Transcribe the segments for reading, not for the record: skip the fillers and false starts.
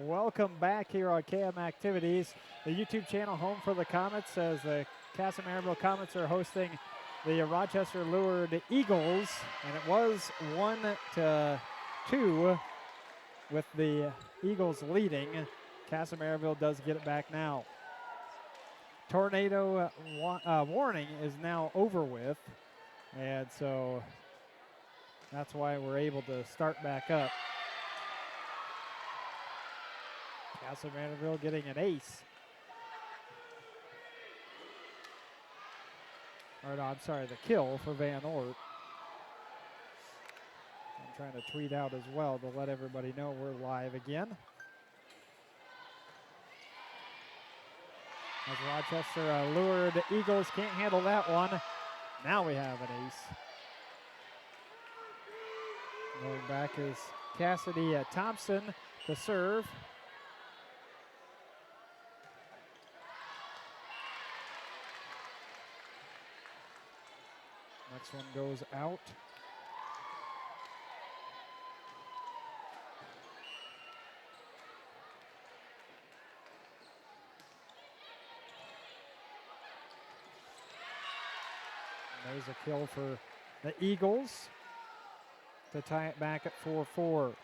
Welcome back here on KM Activities, the YouTube channel home for the Komets, as the Kasson Komets are hosting the Rochester Lourdes Eagles, and it was 1-2 with the Eagles leading. Kasson does get it back now. Tornado warning is now over with, and so that's why we're able to start back up. Kasson getting an ace. Or no, I'm sorry, the kill for Van Ort. I'm trying to tweet out as well to let everybody know we're live again. As Rochester Lourdes Eagles can't handle that one. Now we have an ace. Going back is Cassidy Thompson to serve. Next one goes out. And there's a kill for the Eagles to tie it back at 4-4.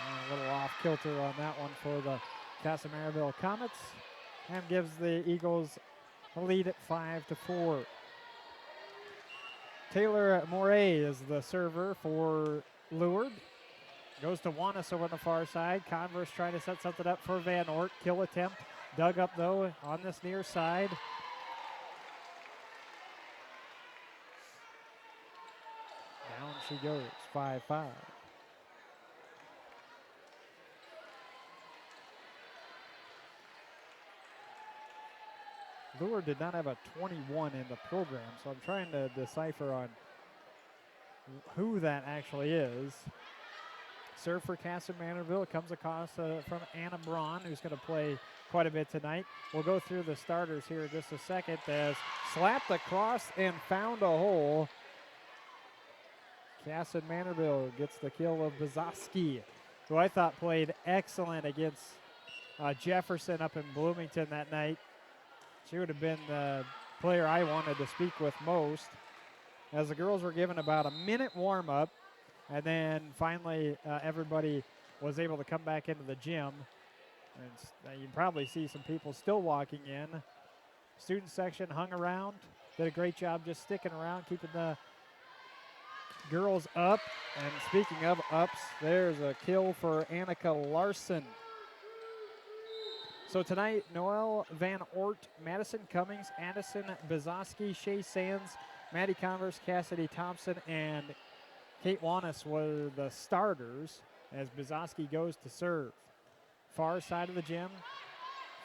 A little off kilter on that one for the Kasson Komets, and gives the Eagles a lead at 5-4. Taylor Moray is the server for Lourdes. Goes to Wanis over on the far side. Converse trying to set something up for Van Ort. Kill attempt. Dug up though on this near side. Down she goes, 5-5. Lourdes did not have a 21 in the program, so I'm trying to decipher on who that actually is. Serve for Kasson comes across from Anna Braun, who's going to play quite a bit tonight. We'll go through the starters here in just a second, as slapped across and found a hole. Kasson gets the kill of Bazowski, who I thought played excellent against Jefferson up in Bloomington that night. She would have been the player I wanted to speak with most, as the girls were given about a minute warm-up, and then finally everybody was able to come back into the gym. And you can probably see some people still walking in. Student section hung around, did a great job just sticking around, keeping the girls up. And speaking of ups, there's a kill for Annika Larson. So tonight, Noelle Van Ort, Madison Cummings, Addison Bazowski, Shay Sands, Maddie Converse, Cassidy Thompson, and Kate Wanis were the starters, as Bazowski goes to serve. Far side of the gym,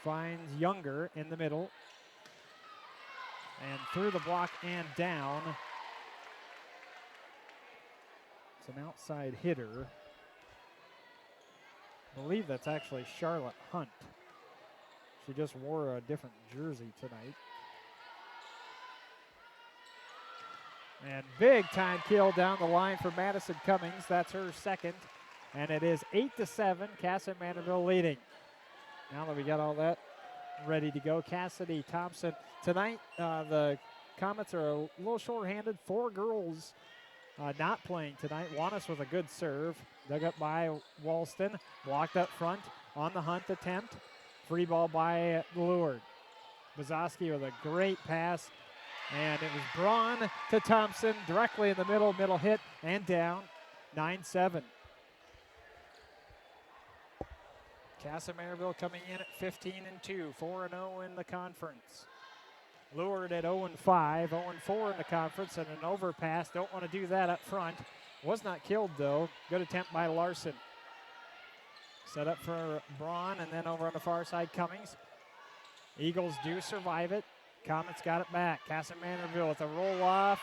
finds Younger in the middle, and through the block and down. It's an outside hitter. I believe that's actually Charlotte Hunt. She just wore a different jersey tonight. And big time kill down the line for Madison Cummings. That's her second. And it is 8-7, Kasson leading. Now that we got all that ready to go, Cassidy Thompson. Tonight, the Komets are a little short-handed. 4 girls not playing tonight. Wanis with a good serve. Dug up by Walston. Blocked up front on the Hunt attempt. Free ball by Lourdes. Bazowski with a great pass. And it was Braun to Thompson directly in the middle hit and down. 9-7. Kasson coming in at 15-2, 4-0 in the conference. Lourdes at 0-5, 0-4 in the conference, and an overpass. Don't want to do that up front. Was not killed though. Good attempt by Larson. Set up for Braun, and then over on the far side, Cummings. Eagles do survive it. Komets got it back. Kasson with a roll-off.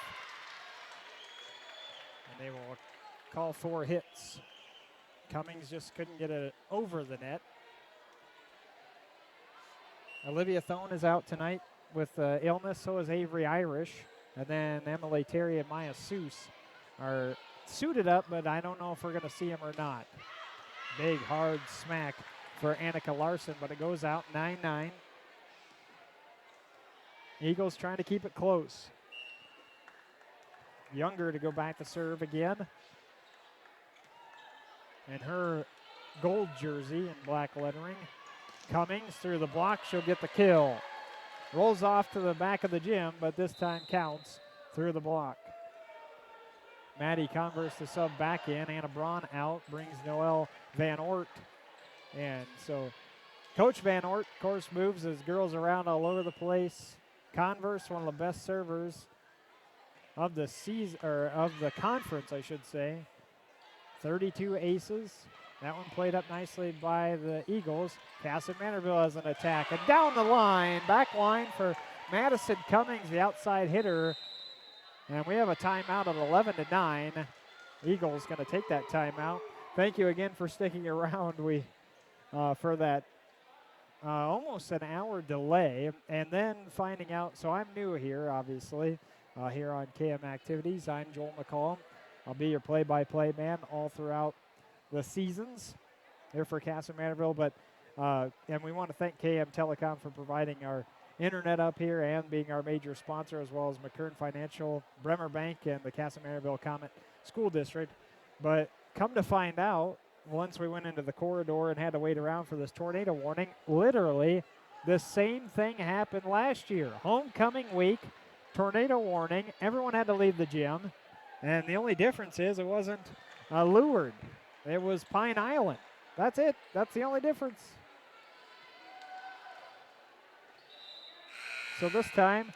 And they will call 4 hits. Cummings just couldn't get it over the net. Olivia Thone is out tonight. with illness. So is Avery Irish. And then Emily Terry and Maya Seuss are suited up, but I don't know if we're going to see them or not. Big, hard smack for Annika Larson, but it goes out 9-9. Eagles trying to keep it close. Younger to go back to serve again. And her gold jersey in black lettering. Cummings through the block, she'll get the kill. Rolls off to the back of the gym, but this time counts through the block. Maddie Converse the sub back in. Anna Braun out, brings Noelle Van Ort. And so Coach Van Ort, of course, moves his girls around all over the place. Converse, one of the best servers of the season, or of the conference, I should say. 32 aces. That one played up nicely by the Eagles. Kasson Mantorville has an attack. And down the line, back line for Madison Cummings, the outside hitter. And we have a timeout at 11-9. Eagles going to take that timeout. Thank you again for sticking around. We for that almost an hour delay. And then finding out, so I'm new here, obviously, here on KM Activities. I'm Joel McCall. I'll be your play-by-play man all throughout the seasons here for Kasson Mantorville, but and we want to thank KM Telecom for providing our internet up here and being our major sponsor, as well as McKern Financial, Bremer Bank, and the Kasson Mantorville Comet School District. But come to find out, once we went into the corridor and had to wait around for this tornado warning, literally the same thing happened last year. Homecoming week, tornado warning, everyone had to leave the gym, and the only difference is it wasn't Lourdes. It was Pine Island. That's it. That's the only difference. So this time,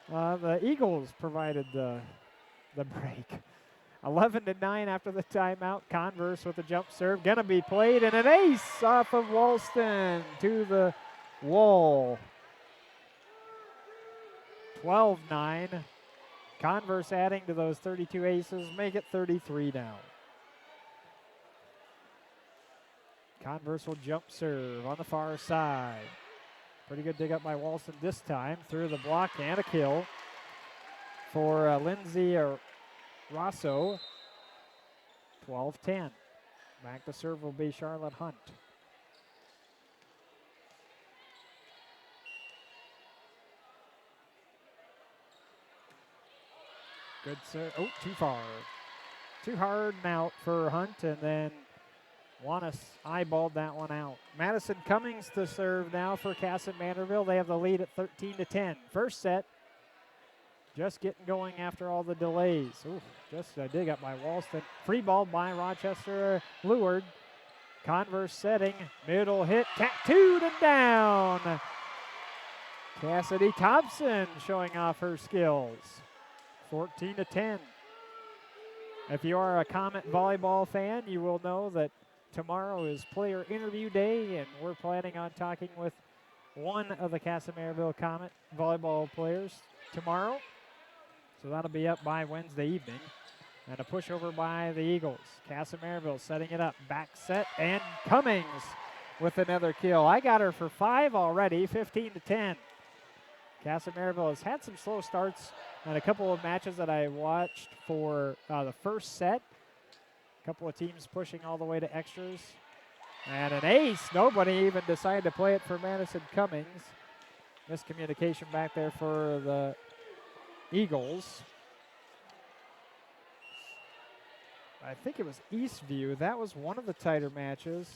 the Eagles provided the break. 11-9 after the timeout. Converse with a jump serve. Gonna be played, and an ace off of Walston to the wall. 12-9. Converse adding to those 32 aces. Make it 33 now. Converse will jump serve on the far side. Pretty good dig up by Walston this time. Through the block and a kill for Lindsay Rosso. 12-10. Back to serve will be Charlotte Hunt. Good serve. Oh, too far. Too hard and out for Hunt, and then Juanis eyeballed that one out. Madison Cummings to serve now for Kasson Mantorville. They have the lead at 13-10. First set, just getting going after all the delays. Ooh, just a dig up by Walston. Free ball by Rochester Lourdes. Converse setting, middle hit, tattooed and down. Cassidy Thompson showing off her skills. 14-10. If you are a Komet volleyball fan, you will know that tomorrow is player interview day, and we're planning on talking with one of the Kasson Mantorville Komet volleyball players tomorrow. So that'll be up by Wednesday evening. And a pushover by the Eagles. Kasson Mantorville setting it up. Back set, and Cummings with another kill. I got her for 5 already, 15-10. Kasson Mantorville has had some slow starts in a couple of matches that I watched for the first set. A couple of teams pushing all the way to extras. And an ace. Nobody even decided to play it for Madison Cummings. Miscommunication back there for the Eagles. I think it was Eastview. That was one of the tighter matches.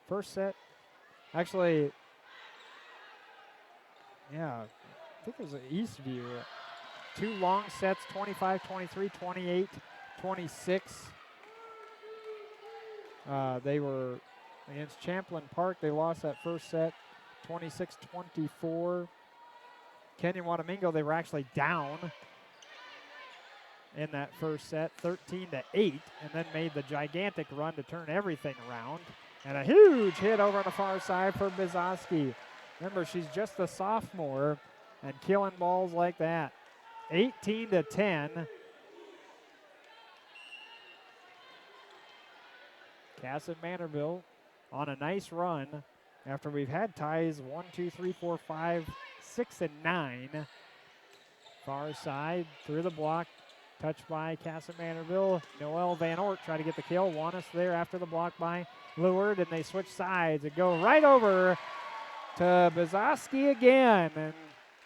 First set. Actually, yeah, I think it was Eastview. 2 long sets, 25-23, 28-26. They were against Champlain Park. They lost that first set, 26-24. Kenyon Watamingo, they were actually down in that first set, 13-8, and then made the gigantic run to turn everything around. And a huge hit over on the far side for Bizoski. Remember, she's just a sophomore and killing balls like that. 18-10. Kasson Mantorville on a nice run after we've had ties 1, 2, 3, 4, 5, 6 and 9. Far side through the block. Touched by Kasson Mantorville. Noel Van Ort tried to get the kill. Wanis there after the block by Lourdes, and they switch sides and go right over to Bizoski again, and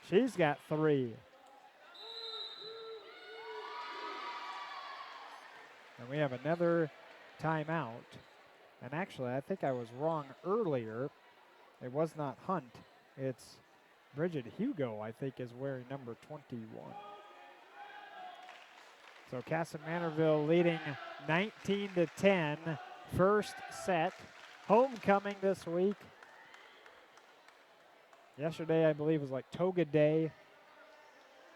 she's got 3. And we have another timeout. And actually, I think I was wrong earlier. It was not Hunt. It's Bridget Hugo, I think, is wearing number 21. So Kasson Mantorville leading 19-10. First set. Homecoming this week. Yesterday, I believe, was like Toga Day.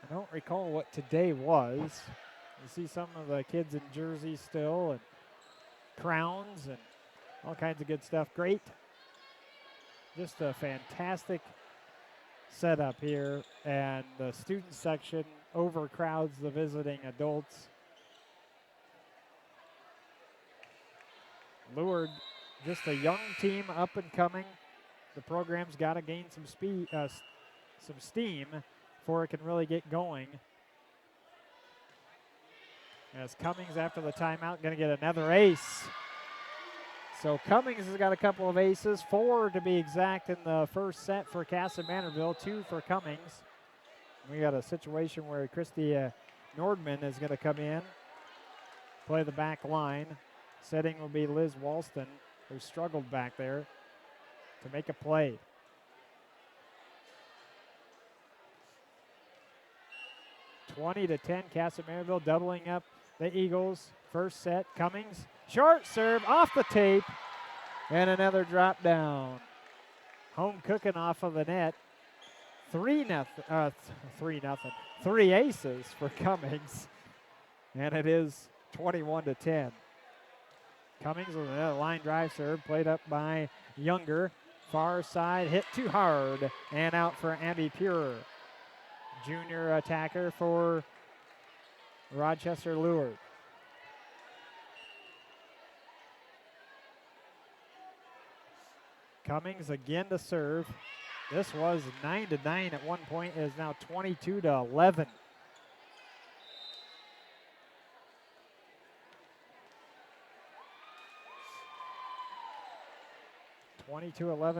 I don't recall what today was. You see some of the kids in jerseys still, and crowns, and all kinds of good stuff. Great. Just a fantastic setup here, and the student section overcrowds the visiting adults. Lourdes, just a young team up and coming. The program's got to gain some speed, some steam before it can really get going. As Cummings, after the timeout, going to get another ace. So Cummings has got a couple of aces, 4 to be exact in the first set for Kasson Mantorville, 2 for Cummings. We got a situation where Christy Nordman is going to come in, play the back line. Setting will be Liz Walston, who struggled back there to make a play. (20-10), Kasson Mantorville doubling up the Eagles. First set, Cummings, short serve off the tape, and another drop down. Home cooking off of the net. 3-0, 3 aces for Cummings, and it is 21-10. Cummings with a line drive serve, played up by Younger. Far side, hit too hard, and out for Abby Pure. Junior attacker for Rochester Lourdes. Cummings again to serve. This was 9-9 at one point. It is now 22-11.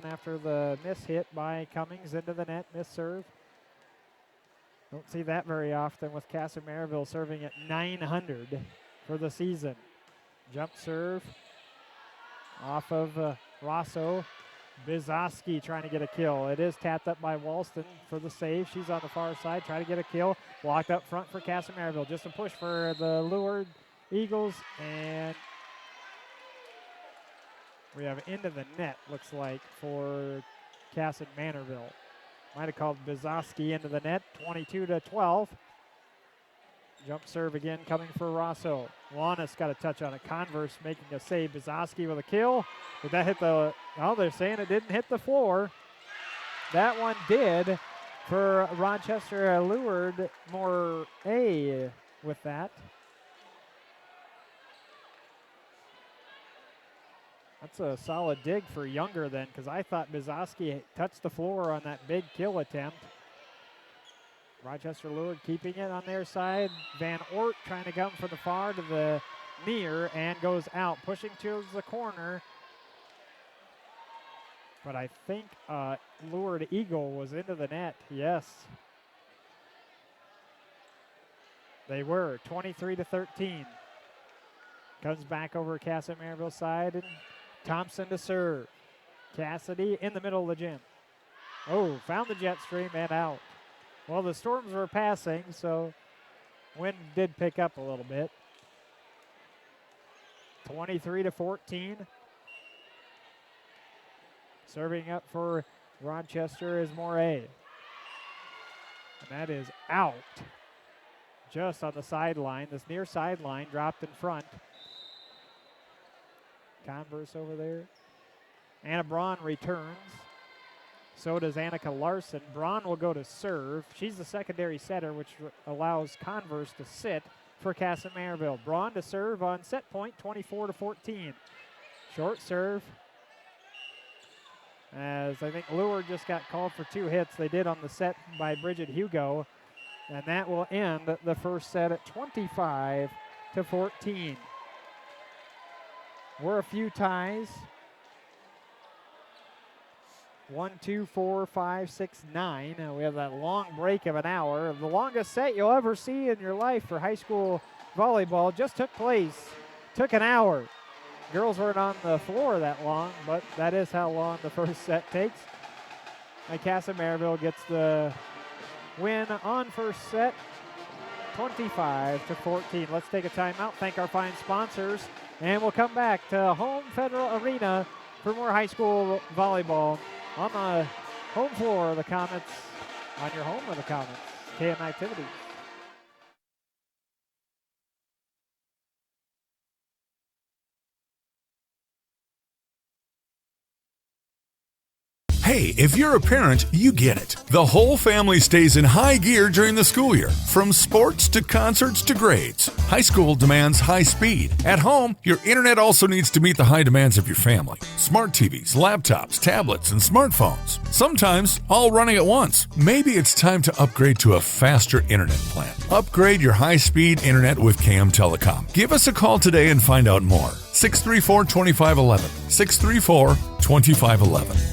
After the miss hit by Cummings into the net, miss serve. Don't see that very often with Kasson Mantorville serving at 900 for the season. Jump serve off of Rosso. Bizoski trying to get a kill. It is tapped up by Walston for the save. She's on the far side, trying to get a kill. Blocked up front for Kasson Mantorville. Just a push for the Lourdes Eagles, and we have into the net, looks like, for Kasson Mantorville. Might have called Bizoski into the net, 22-12. Jump serve again coming for Rosso. Wanis got a touch on it. Converse making a save. Bizoski with a kill. Did that hit the, oh, they're saying it didn't hit the floor. That one did for Rochester Lourdes. More A with that. That's a solid dig for Younger then, because I thought Bizoski touched the floor on that big kill attempt. Rochester Lourdes keeping it on their side. Van Ort trying to come from the far to the near and goes out, pushing towards the corner. But I think Lourdes Eagle was into the net, yes. They were, 23-13. Comes back over Kasson Mantorville side, and Thompson to serve. Cassidy in the middle of the gym. Oh, found the jet stream and out. Well, the storms were passing, so wind did pick up a little bit. 23-14. Serving up for Rochester is Moray. And that is out. Just on the sideline. This near sideline dropped in front. Converse over there. Anna Braun returns. So does Annika Larson. Braun will go to serve. She's the secondary setter, which allows Converse to sit for Kasson Mantorville. Braun to serve on set point, 24-14. Short serve. as I think Lourdes just got called for 2 hits. They did on the set by Bridget Hugo, and that will end the first set at 25-14. We're a few ties. 1, 2, 4, 5, 6, 9. We have that long break of an hour. The longest set you'll ever see in your life for high school volleyball just took place. Took an hour. Girls weren't on the floor that long, but that is how long the first set takes. And Kasson Mantorville gets the win on first set, 25-14. Let's take a timeout, thank our fine sponsors, and we'll come back to Home Federal Arena for more high school volleyball on the home floor of the Komets, on your home of the Komets, KM Activities. Hey, if you're a parent, you get it. The whole family stays in high gear during the school year, from sports to concerts to grades. High school demands high speed. At home, your internet also needs to meet the high demands of your family. Smart TVs, laptops, tablets, and smartphones. Sometimes all running at once. Maybe it's time to upgrade to a faster internet plan. Upgrade your high-speed internet with KM Telecom. Give us a call today and find out more. 634-2511. 634-2511.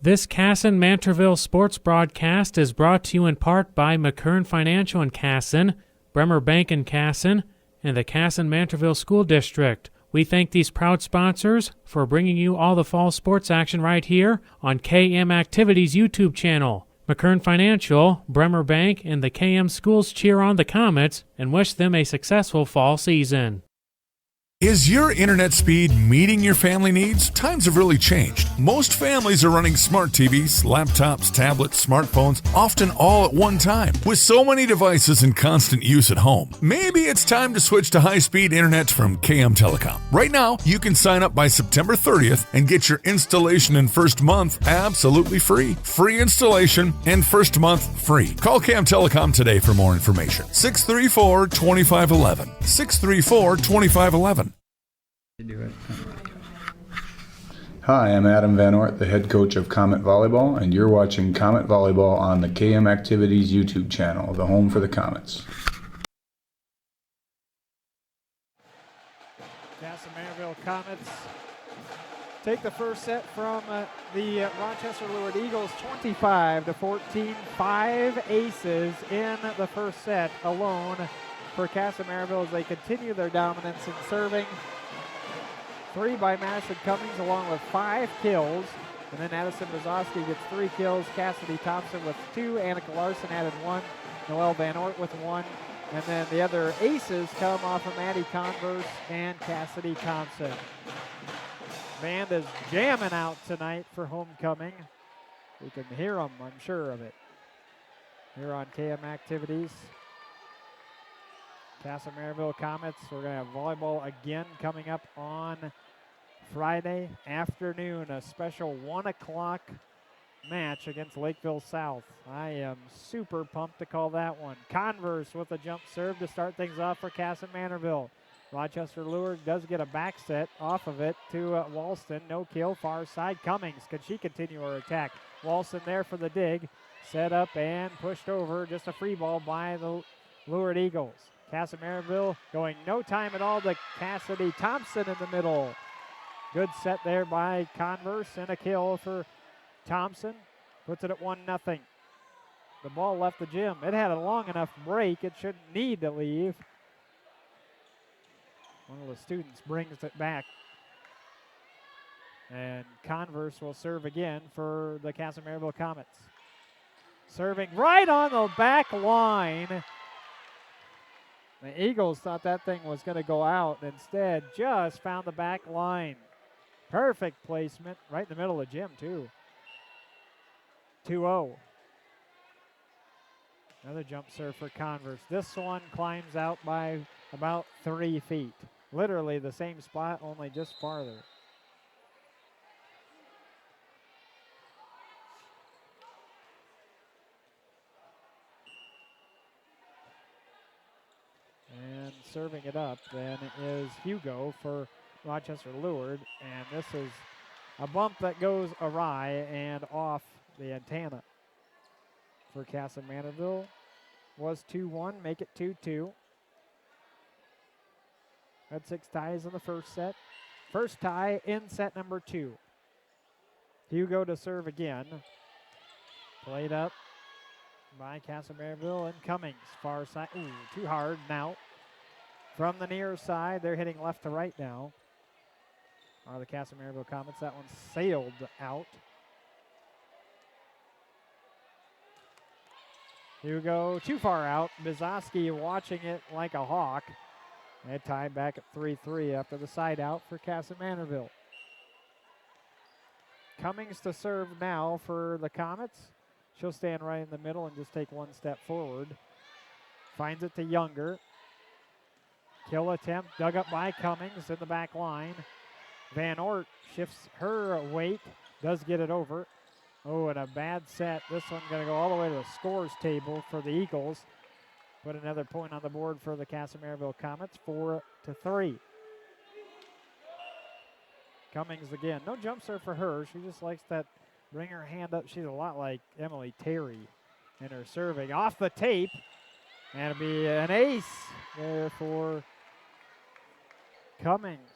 This Kasson Mantorville sports broadcast is brought to you in part by McKern Financial in Kasson, Bremer Bank in Kasson, and the Kasson Mantorville School District. We thank these proud sponsors for bringing you all the fall sports action right here on KM Activities YouTube channel. McKern Financial, Bremer Bank, and the KM schools cheer on the Komets and wish them a successful fall season. Is your internet speed meeting your family needs? Times have really changed. Most families are running smart TVs, laptops, tablets, smartphones, often all at one time. With so many devices in constant use at home, maybe it's time to switch to high-speed internet from KM Telecom. Right now, you can sign up by September 30th and get your installation and first month absolutely free. Free installation and first month free. Call KM Telecom today for more information. 634-2511. 634-2511. Do it. Hi, I'm Adam Van Ort, the head coach of Komet Volleyball, and you're watching Komet Volleyball on the KM Activities YouTube channel, the home for the Komets. Kasson Mantorville Komets take the first set from the Rochester Lourdes Eagles, 25-14. 5 aces in the first set alone for Kasson Mantorville as they continue their dominance in serving. 3 by Madison Cummings along with 5 kills. And then Addison Brzozowski gets 3 kills. Cassidy Thompson with 2. Annika Larson added 1. Noelle Van Ort with 1. And then the other aces come off of Maddie Converse and Cassidy Thompson. Band is jamming out tonight for homecoming. We can hear them, I'm sure of it, here on KM Activities. Kasson Mantorville Komets, we're going to have volleyball again coming up on Friday afternoon, a special 1 o'clock match against Lakeville South. I am super pumped to call that one. Converse with a jump serve to start things off for Kasson Mantorville. Rochester Lourdes does get a back set off of it to Walston. No kill, far side. Cummings, can she continue her attack? Walston there for the dig. Set up and pushed over. Just a free ball by the Lourdes Eagles. Kasson Mantorville going no time at all to Cassidy Thompson in the middle. Good set there by Converse and a kill for Thompson. Puts it at 1-0. The ball left the gym. It had a long enough break. It shouldn't need to leave. One of the students brings it back. And Converse will serve again for the Kasson Mantorville Komets. Serving right on the back line. The Eagles thought that thing was going to go out. Instead, just found the back line. Perfect placement right in the middle of the gym, too. 2-0. Another jump serve for Converse. This one climbs out by about 3 feet. Literally the same spot, only just farther. And serving it up then is Hugo for Rochester Lourdes. And this is A bump that goes awry and off the antenna for Kasson Mantorville. Was 2-1, make it 2-2. Had 6 ties in the first set. First tie in set number 2. Hugo to serve again. Played up by Kasson Mantorville and Cummings. Far side, ooh, too hard now. From the near side, they're hitting left to right now. Are the Kasson Mantorville Komets. That one sailed out. Hugo too far out. Bizoski watching it like a hawk. And tied back at 3-3 after the side out for Kasson Mantorville. Cummings to serve now for the Komets. She'll stand right in the middle and just take one step forward. Finds it to Younger. Kill attempt dug up by Cummings in the back line. Van Ort shifts her weight, does get it over. Oh, and a bad set. This one's going to go all the way to the scores table for the Eagles. Put another point on the board for the Kasson Mantorville Komets, 4-3. Cummings again. No jump serve for her. She just likes that, bring her hand up. She's a lot like Emily Terry in her serving. Off the tape. And it'll be an ace there for Cummings.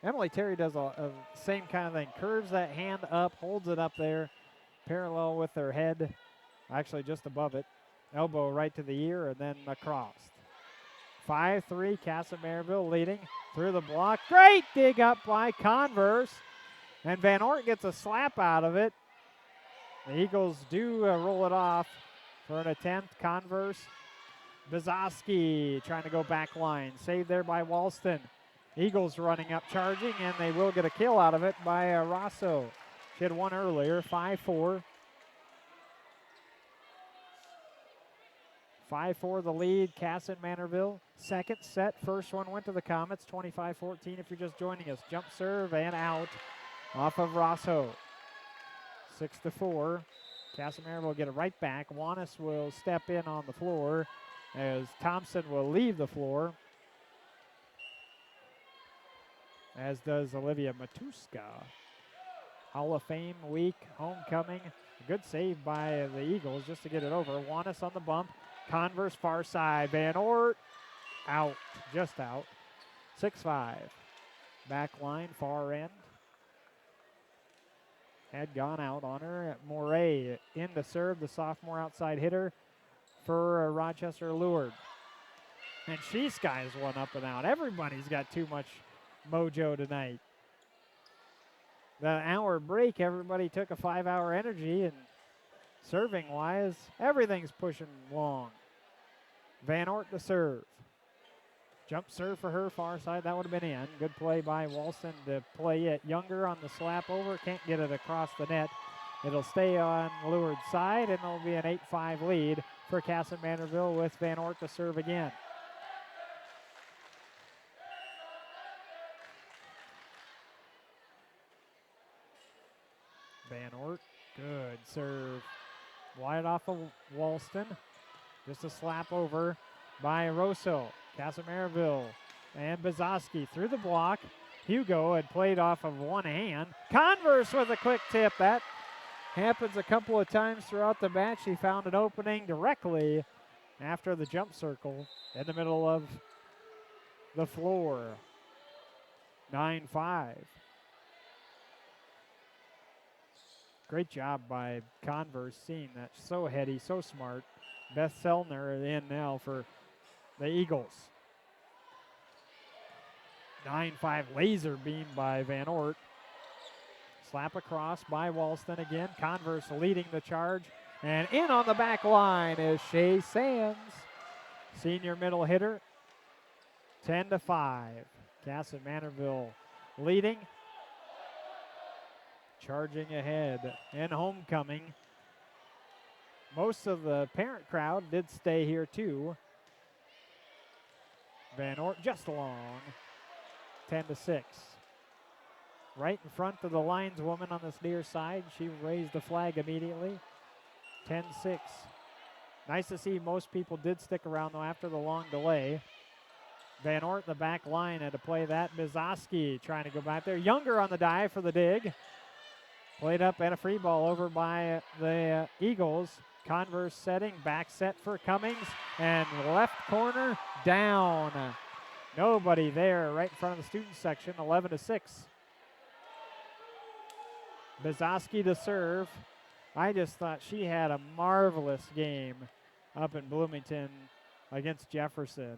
Emily Terry does a same kind of thing. Curves that hand up, holds it up there, parallel with her head, actually just above it. Elbow right to the ear and then across. 5-3, Kasson Mantorville leading through the block. Great dig up by Converse. And Van Ort gets a slap out of it. The Eagles do roll it off for an attempt. Converse. Bizoski trying to go back line. Saved there by Walston. Eagles running up, charging, and they will get a kill out of it by Rosso. She had one earlier, 5-4. 5-4 the lead, Kasson Mantorville. Second set, first one went to the Komets, 25-14 if you're just joining us. Jump serve and out off of Rosso. 6-4. Kasson Mantorville will get it right back. Wanis will step in on the floor as Thompson will leave the floor, as does Olivia Matuska. Hall of Fame week, homecoming. A good save by the Eagles just to get it over. Wanis on the bump. Converse far side. Van Ort out, just out. 6-5. Back line, far end. Had gone out on her. Moray in to serve, the sophomore outside hitter for Rochester Lourdes. And she skies one up and out. Everybody's got too much mojo tonight. The hour break, everybody took a 5-hour energy, and serving-wise, everything's pushing long. Van Ort to serve. Jump serve for her, far side. That would have been in. Good play by Walston to play it. Younger on the slap over. Can't get it across the net. It'll stay on Lourdes' side, and it'll be an 8-5 lead for Kasson Mantorville with Van Ort to serve again. Van Ort, good serve. Wide off of Walston. Just a slap over by Rosso. Kasson Mantorville and Bizoski through the block. Hugo had played off of one hand. Converse with a quick tip. That happens a couple of times throughout the match. He found an opening directly after the jump circle in the middle of the floor. 9-5. Great job by Converse, seeing that. So heady, so smart. Beth Selner in now for the Eagles. 9-5 laser beam by Van Ort. Slap across by Walston again. Converse leading the charge. And in on the back line is Shay Sands, senior middle hitter. 10-5. Kasson Mantorville leading. Charging ahead in homecoming. Most of the parent crowd did stay here too. Van Ort just along. 10-6. Right in front of the lineswoman on this near side. She raised the flag immediately. 10-6. Nice to see most people did stick around though after the long delay. Van Ort, the back line, had to play that. Bizoski trying to go back there. Younger on the dive for the dig. Played up and a free ball over by the Eagles. Converse setting, back set for Cummings, and left corner down. Nobody there right in front of the student section, 11-6. Bizoski to serve. I just thought she had a marvelous game up in Bloomington against Jefferson.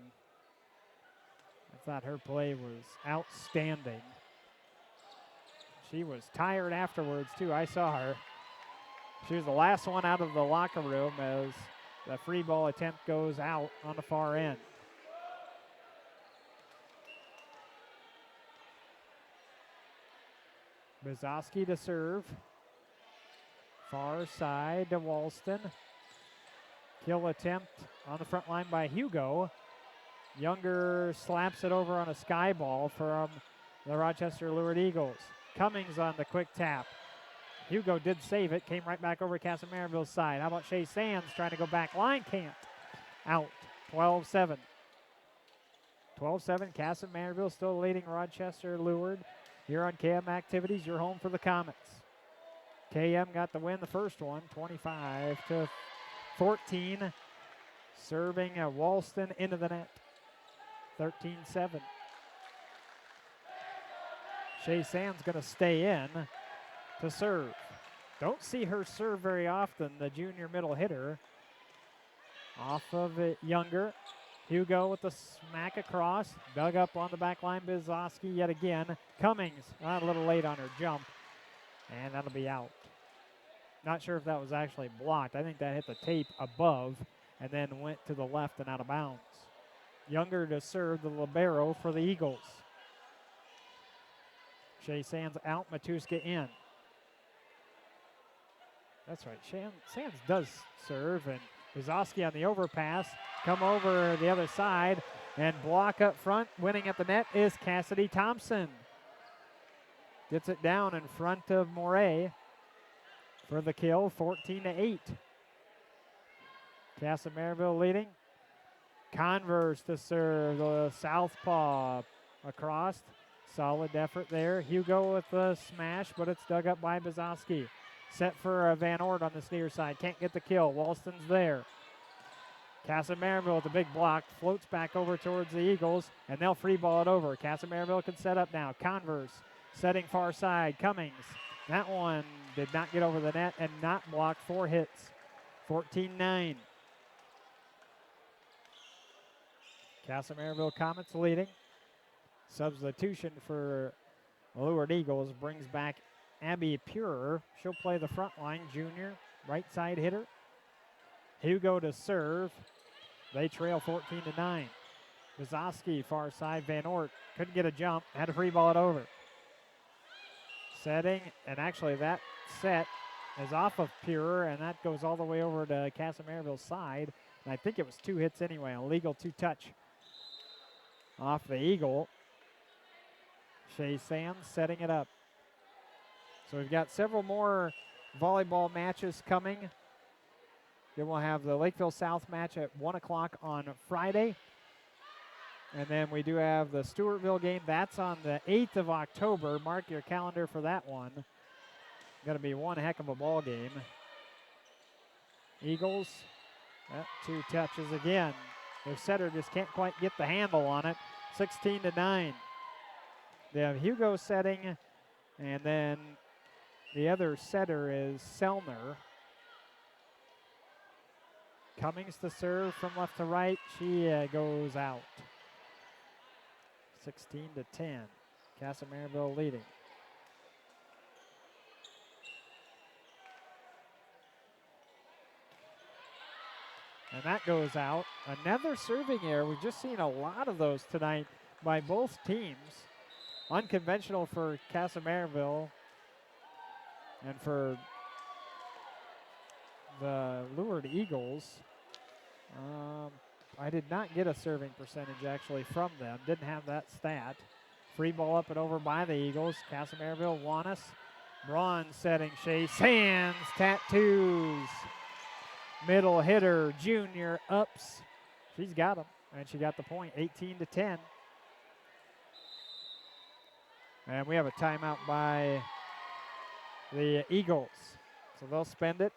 I thought her play was outstanding. She was tired afterwards, too. I saw her. She was the last one out of the locker room as the free ball attempt goes out on the far end. Bizoski to serve. Far side to Walston. Kill attempt on the front line by Hugo. Younger slaps it over on a sky ball from the Rochester Lourdes Eagles. Cummings on the quick tap. Hugo did save it, came right back over Kasson Mantorville's side. How about Shea Sands trying to go back line? Can't. Out. 12-7. 12-7. Kasson Mantorville still leading Rochester Lourdes. Here on KM Activities, you're home for the Komets. KM got the win the first one, 25-14. Serving Walston into the net. 13-7. Shea Sands going to stay in to serve. Don't see her serve very often, the junior middle hitter. Off of it, Younger. Hugo with the smack across. Dug up on the back line, Bizoski yet again. Cummings, a little late on her jump. And that'll be out. Not sure if that was actually blocked. I think that hit the tape above and then went to the left and out of bounds. Younger to serve, the libero for the Eagles. Shea Sands out, Matuska in. That's right, Sands does serve, and Bizoski on the overpass. Come over the other side and block up front. Winning at the net is Cassidy Thompson. Gets it down in front of Moray for the kill, 14-8. Kasson Mantorville leading. Converse to serve, the southpaw across. Solid effort there. Hugo with the smash, but it's dug up by Bizoski. Set for Van Ort on this near side. Can't get the kill. Walston's there. Kasson Mantorville with a big block. Floats back over towards the Eagles, and they'll free ball it over. Kasson Mantorville can set up now. Converse setting far side. Cummings. That one did not get over the net and not block. 4 hits. 14-9. Kasson Mantorville Komets leading. Substitution for Lourdes Eagles brings back Abby Purer. She'll play the front line, junior, right side hitter. Hugo to serve. They trail 14-9. Bizoski far side, Van Ort couldn't get a jump, had to free ball it over. Setting, and actually that set is off of Purer, and that goes all the way over to Kasson Mantorville's side. And I think it was 2 hits anyway, a legal 2-touch off the Eagle. Shea Sands setting it up. So we've got several more volleyball matches coming. Then we'll have the Lakeville South match at 1 o'clock on Friday. And then we do have the Stewartville game. That's on the 8th of October. Mark your calendar for that one. Going to be one heck of a ball game. Eagles, 2 touches again. Their setter just can't quite get the handle on it. 16-9. They have Hugo setting, and then the other setter is Selner. Cummings to serve from left to right. She goes out. 16-10. Kasson Mantorville leading. And that goes out. Another serving error. We've just seen a lot of those tonight by both teams. Unconventional for Kasson Mantorville and for the Lourdes Eagles. I did not get a serving percentage actually from them. Didn't have that stat. Free ball up and over by the Eagles. Kasson Mantorville, Juanes. Braun setting. Shea Sands, tattoos. Middle hitter, junior, ups. She's got them, and she got the point, 18-10. And we have a timeout by the Eagles. So they'll spend it.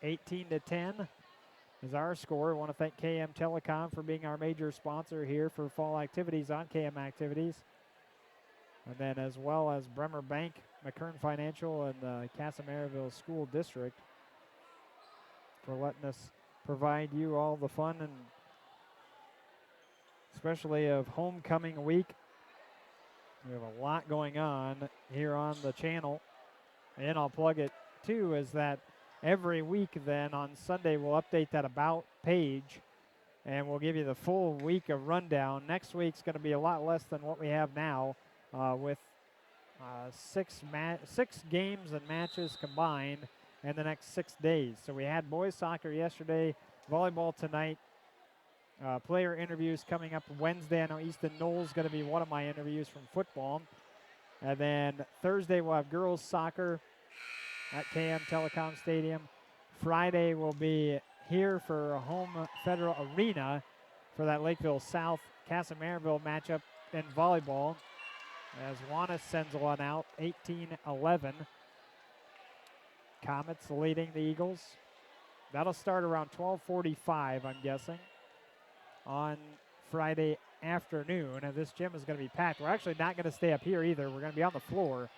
18-10 is our score. I want to thank KM Telecom for being our major sponsor here for fall activities on KM Activities. And then as well as Bremer Bank, McKern Financial, and the Kasson School District for letting us provide you all the fun, and especially of homecoming week. We have a lot going on here on the channel. And I'll plug it too, is that every week then on Sunday we'll update that About page and we'll give you the full week of rundown. Next week's going to be a lot less than what we have now with 6 games and matches combined in the next 6 days. So we had boys soccer yesterday, volleyball tonight, player interviews coming up Wednesday. I know Easton Knowles going to be one of my interviews from football. And then Thursday we'll have girls soccer at KM Telecom Stadium. Friday we'll be here for a home Federal Arena for that Lakeville South Kasson-Mantorville matchup in volleyball, as Juana sends one out, 18-11. Komets leading the Eagles. That'll start around 12:45, I'm guessing, on Friday afternoon. And this gym is going to be packed. We're actually not going to stay up here either. We're going to be on the floor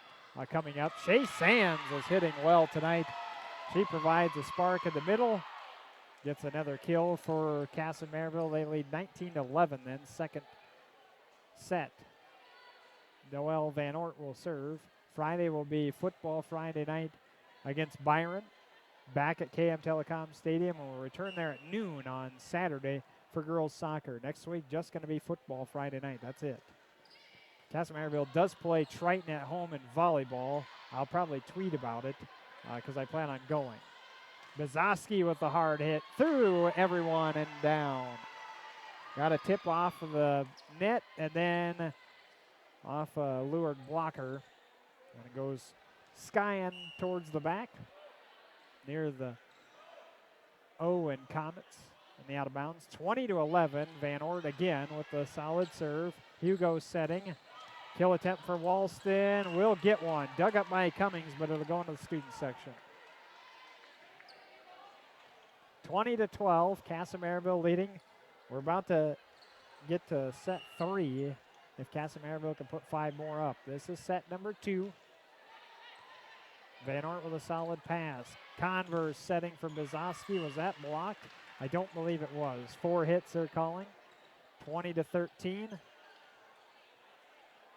coming up. Shay Sands is hitting well tonight. She provides a spark in the middle. Gets another kill for Kasson-Mantorville. They lead 19-11 then, second set. Noelle Van Ort will serve. Friday will be football Friday night against Byron, back at KM Telecom Stadium, and we'll return there at noon on Saturday for girls soccer. Next week, just going to be football Friday night. That's it. Kasson-Mantorville does play Triton at home in volleyball. I'll probably tweet about it because I plan on going. Bizowski with the hard hit through everyone and down. Got a tip off of the net and then off a lured blocker. And it goes skying towards the back near the O in Komets in the out of bounds. 20-11. Van Ort again with the solid serve. Hugo setting. Kill attempt for Walston. Will get one. Dug up by Cummings, but it'll go into the student section. 20-12. Kasson-Mantorville leading. We're about to get to set 3 if Kasson-Mantorville can put 5 more up. This is set number 2. Van Ort with a solid pass. Converse setting for Bizowski. Was that blocked? I don't believe it was. 4 hits they're calling. 20-13.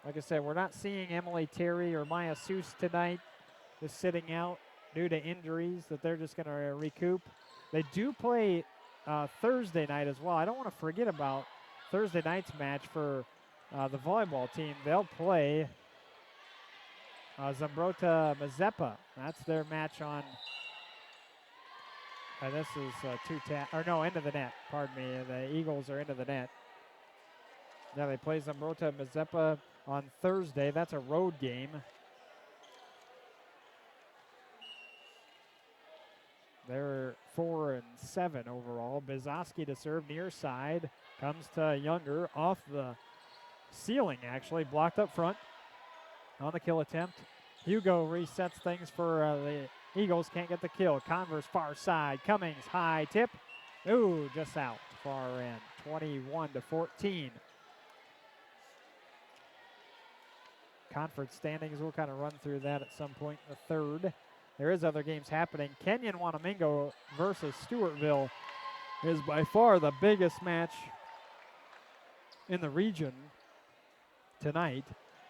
Like I said, we're not seeing Emily Terry or Maya Seuss tonight. Just sitting out due to injuries that they're just going to recoup. They do play Thursday night as well. I don't want to forget about Thursday night's match for the volleyball team. They'll play Zambrotta Mazeppa. That's their match on. This is end of the net. Pardon me. The Eagles are into the net. Yeah, they play Zambrotta Mazeppa on Thursday. That's a road game. They're 4-7 overall. Bizowski to serve near side. Comes to Younger off the ceiling, actually. Blocked up front on the kill attempt. Hugo resets things for the Eagles. Can't get the kill. Converse far side. Cummings high tip. Ooh, just out. Far end. 21-14. Conference standings, we'll kind of run through that at some point in the third. There is other games happening. Kenyon Wanamingo versus Stewartville is by far the biggest match in the region tonight.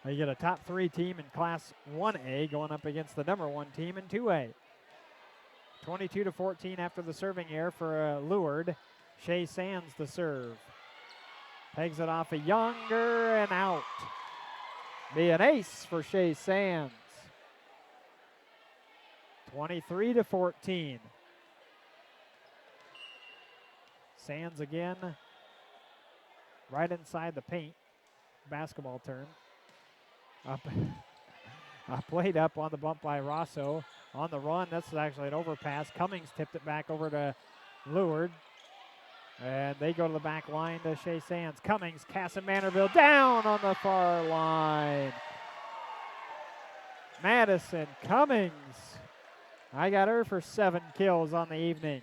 You get a top 3 team in Class 1A going up against the number 1 team in 2A. 22-14 after the serving error for Lourdes. Shay Sands to serve. Pegs it off of Younger and out. Be an ace for Shay Sands. 23-14. Sands again. Right inside the paint. Basketball turn. Up. Played up on the bump by Rosso. On the run, this is actually an overpass. Cummings tipped it back over to Lourdes. And they go to the back line to Shay Sands. Cummings, Kasson-Mantorville down on the far line. Madison Cummings. I got her for 7 kills on the evening.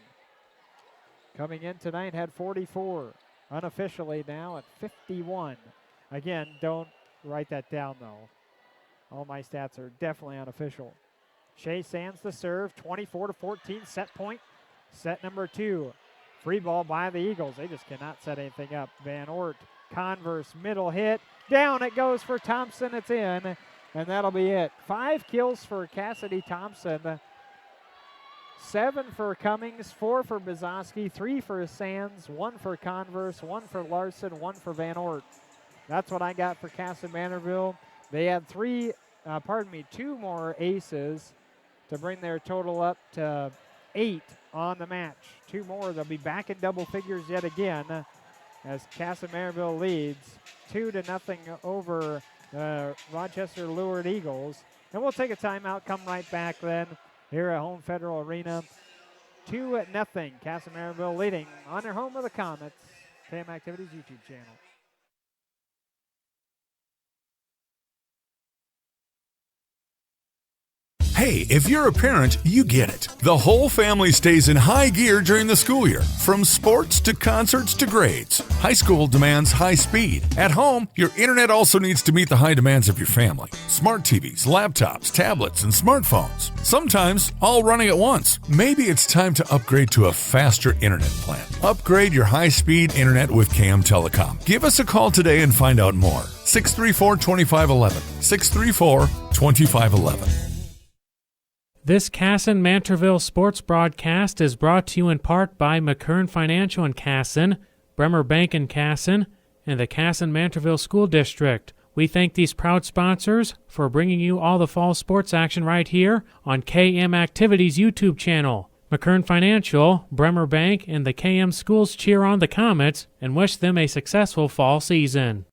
Coming in tonight had 44. Unofficially now at 51. Again, don't write that down though. All my stats are definitely unofficial. Shea Sands the serve, 24-14 set point. Set number 2. Free ball by the Eagles. They just cannot set anything up. Van Ort, Converse, middle hit. Down it goes for Thompson. It's in, and that'll be it. 5 kills for Cassidy Thompson. 7 for Cummings, 4 for Bizowski, 3 for Sands, 1 for Converse, 1 for Larson, 1 for Van Ort. That's what I got for Kasson Mantorville. They had 2 more aces to bring their total up to 8 on the match. 2 more, they'll be back in double figures yet again as Kasson Mantorville leads 2-0 over the Rochester Lourdes Eagles. And we'll take a timeout, come right back then here at Home Federal Arena. 2-0, Kasson Mantorville leading on their home of the Komets. KM Activities YouTube channel. Hey, if you're a parent, you get it. The whole family stays in high gear during the school year, from sports to concerts to grades. High school demands high speed. At home, your internet also needs to meet the high demands of your family. Smart TVs, laptops, tablets, and smartphones. Sometimes all running at once. Maybe it's time to upgrade to a faster internet plan. Upgrade your high-speed internet with KM Telecom. Give us a call today and find out more. 634-2511. 634-2511. This Kasson Mantorville sports broadcast is brought to you in part by McKern Financial in Kasson, Bremer Bank in Kasson, and the Kasson Mantorville School District. We thank these proud sponsors for bringing you all the fall sports action right here on KM Activities YouTube channel. McKern Financial, Bremer Bank, and the KM schools cheer on the Komets and wish them a successful fall season.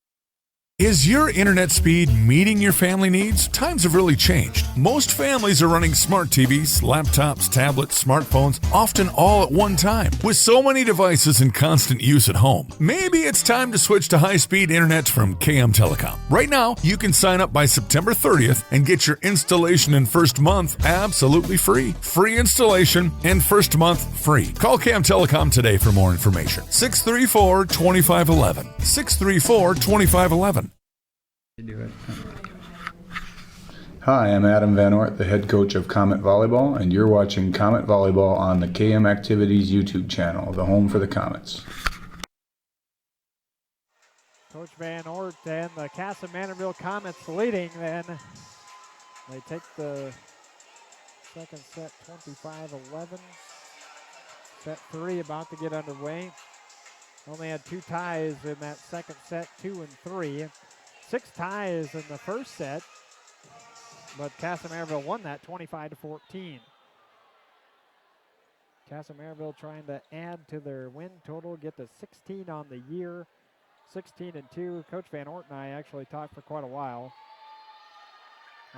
Is your internet speed meeting your family needs? Times have really changed. Most families are running smart TVs, laptops, tablets, smartphones, often all at one time. With so many devices in constant use at home, maybe it's time to switch to high-speed internet from KM Telecom. Right now, you can sign up by September 30th and get your installation and first month absolutely free. Free installation and first month free. Call KM Telecom today for more information. 634-2511. 634-2511. Do it. Hi, I'm Adam Van Ort, the head coach of Komet Volleyball, and you're watching Komet Volleyball on the KM Activities YouTube channel, the home for the Komets. Coach Van Ort and the Kasson Mantorville Komets leading then. They take the second set 25-11. Set 3 about to get underway. Only had 2 ties in that second set, 2 and 3. 6 ties in the first set, but Kasson Mantorville won that 25-14. Kasson Mantorville trying to add to their win total, get to 16 on the year, 16-2. Coach Van Ort and I actually talked for quite a while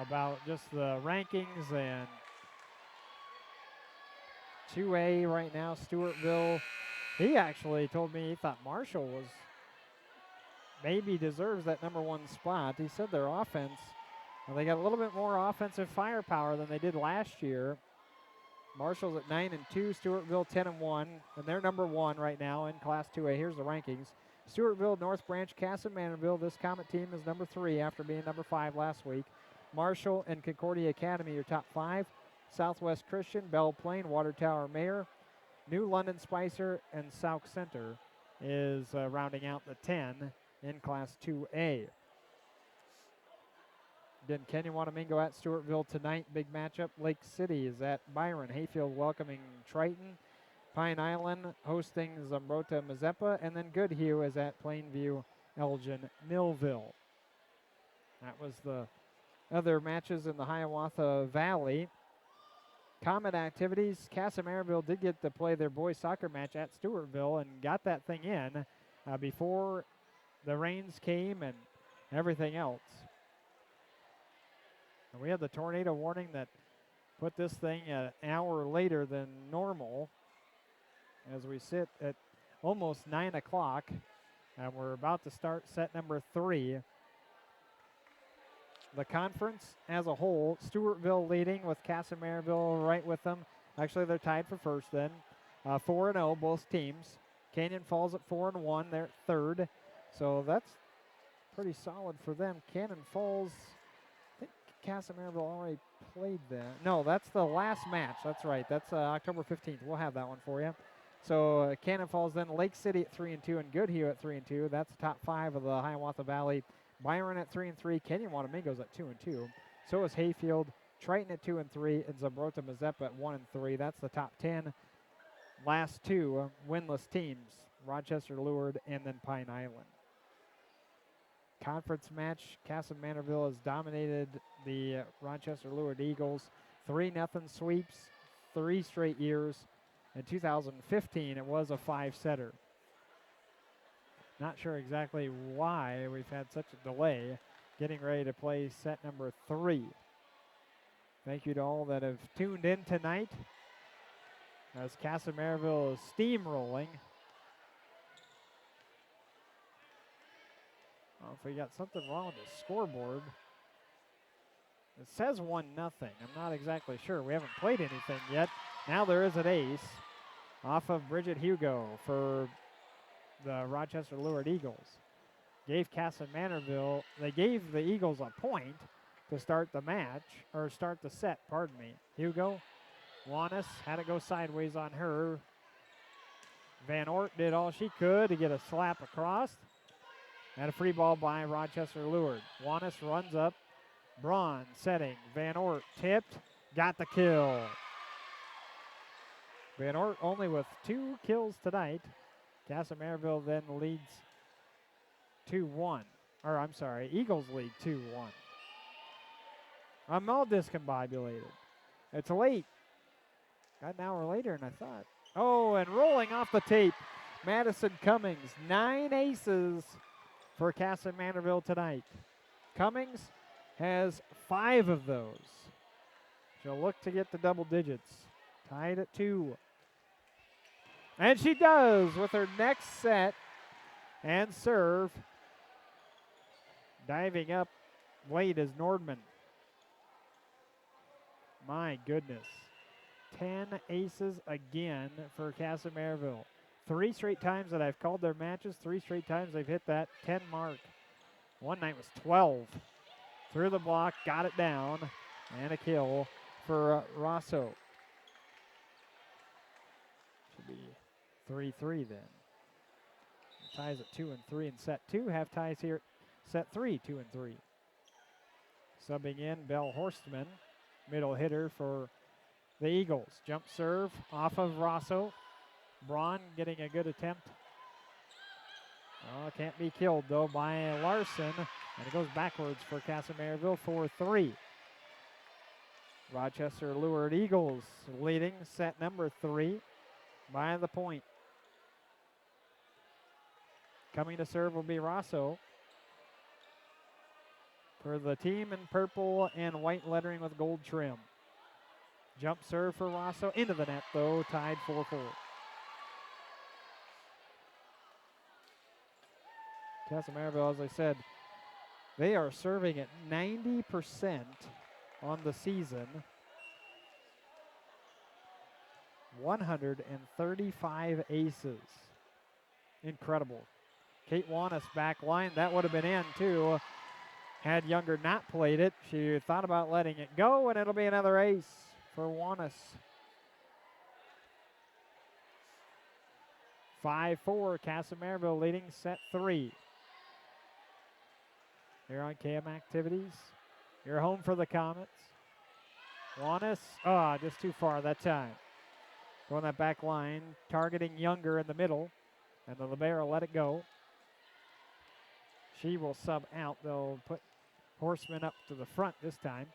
about just the rankings, and 2A right now, Stewartville. He actually told me he thought Marshall was maybe deserves that number 1 spot. He said their offense, well, they got a little bit more offensive firepower than they did last year. Marshall's at 9-2, Stewartville 10-1, and they're number 1 right now in Class 2A. Here's the rankings. Stewartville, North Branch, Kasson Mantorville. This Komet team is number 3 after being number 5 last week. Marshall and Concordia Academy are top 5. Southwest Christian, Belle Plaine, Water Tower Mayor, New London Spicer, and Sauk Center is rounding out the 10 in Class 2A. Again, Kenyon Wanamingo at Stewartville tonight. Big matchup. Lake City is at Byron. Hayfield welcoming Triton. Pine Island hosting Zumbrota Mazeppa. And then Goodhue is at Plainview Elgin Millville. That was the other matches in the Hiawatha Valley. Komet activities. Kasson Mantorville did get to play their boys soccer match at Stewartville and got that thing in before the rains came and everything else. And we had the tornado warning that put this thing an hour later than normal as we sit at almost 9 o'clock, and we're about to start set number 3. the conference as a whole, Stewartville leading with Kasson Mantorville right with them. Actually, they're tied for first then. 4-0, both teams. Canyon Falls at 4-1. They're at third. So that's pretty solid for them. Canyon Falls, I think Kasson Mantorville already played that. No, that's the last match. That's right. That's October 15th. We'll have that one for you. So Cannon Falls then Lake City at 3-2 and Goodhue at 3-2. That's the top 5 of the Hiawatha Valley. Byron at 3-3. Kenyon Watamingos at 2-2. So is Hayfield, Triton at 2-3, and Zumbrota Mazeppa at 1-3. That's the top 10. Last 2 winless teams: Rochester Lourdes and then Pine Island. Conference match: Kasson Mantorville has dominated the Rochester Lourdes Eagles. 3-0 sweeps, 3 straight years. In 2015, it was a 5-setter. Not sure exactly why we've had such a delay getting ready to play set number 3. Thank you to all that have tuned in tonight as Kasson Mantorville is steamrolling. Oh, if we got something wrong with the scoreboard. It says 1-0. I'm not exactly sure. We haven't played anything yet. Now there is an ace off of Bridget Hugo for the Rochester Lourdes Eagles. Gave Kasson Mantorville, they gave the Eagles a point to start the match, or start the set, pardon me. Hugo, Juanis had it go sideways on her. Van Ort did all she could to get a slap across. And a free ball by Rochester Lourdes. Juanis runs up. Braun setting. Van Ort tipped. Got the kill. Van Ort only with 2 kills tonight. Kasson Mantorville then leads 2-1. Or I'm sorry, Eagles lead 2-1. I'm all discombobulated. It's late. Got an hour later than I thought. Oh, and rolling off the tape, Madison Cummings. 9 aces for Kasson Mantorville tonight. Cummings has 5 of those. She'll look to get to double digits. Tied at 2. And she does with her next set and serve. Diving up late is Nordman. My goodness. 10 aces again for Kasson Mantorville. 3 straight times that I've called their matches. 3 straight times they've hit that 10 mark. One night was 12. Through the block, got it down, and a kill for Rosso. Should be 3-3 then. Ties at 2 and 3 in set 2. Have ties here at set 3, 2 and 3. Subbing in Belle Horstman, middle hitter for the Eagles. Jump serve off of Rosso. Braun getting a good attempt. Oh, can't be killed though by Larson. And it goes backwards for Kasson Mantorville 4-3. Rochester Lourdes Eagles leading set number 3 by the point. Coming to serve will be Rosso. For the team in purple and white lettering with gold trim. Jump serve for Rosso. Into the net though, tied 4-4. Kasson Mantorville, as I said, they are serving at 90% on the season. 135 aces. Incredible. Kate Juanis back line. That would have been in too. Had Younger not played it. She thought about letting it go, and it'll be another ace for Juanis. 5-4. Kasson Mantorville leading set 3. Here on KM Activities. You're home for the Komets. Juanis, just too far that time. Going that back line, targeting Younger in the middle, and the libero let it go. She will sub out. They'll put Horseman up to the front this time.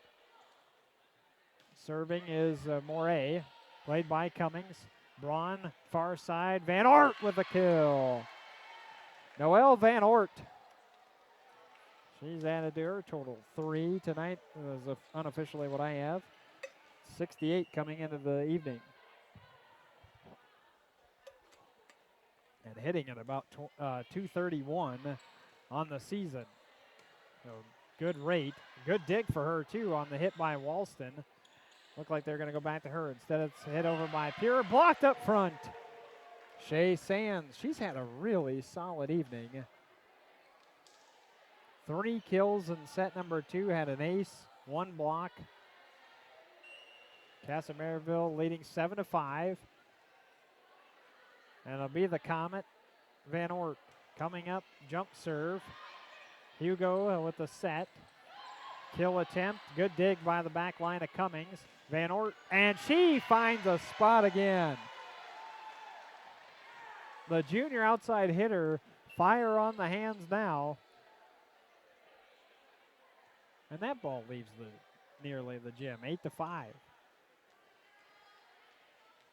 Serving is Moret, played by Cummings. Braun, far side. Van Ort with a kill. Noelle Van Ort. She's added to her total 3 tonight. Is unofficially what I have. 68 coming into the evening. And hitting at about 231 on the season. So good rate. Good dig for her, too, on the hit by Walston. Looked like they're going to go back to her. Instead, it's hit over by Pure. Blocked up front. Shea Sands, she's had a really solid evening. 3 kills in set number 2. Had an ace, 1 block. Kasson Mantorville leading 7-5. And it'll be the Komet. Van Ort coming up, jump serve. Hugo with the set. Kill attempt. Good dig by the back line of Cummings. Van Ort, and she finds a spot again. The junior outside hitter, fire on the hands now. And that ball leaves nearly the gym, 8-5.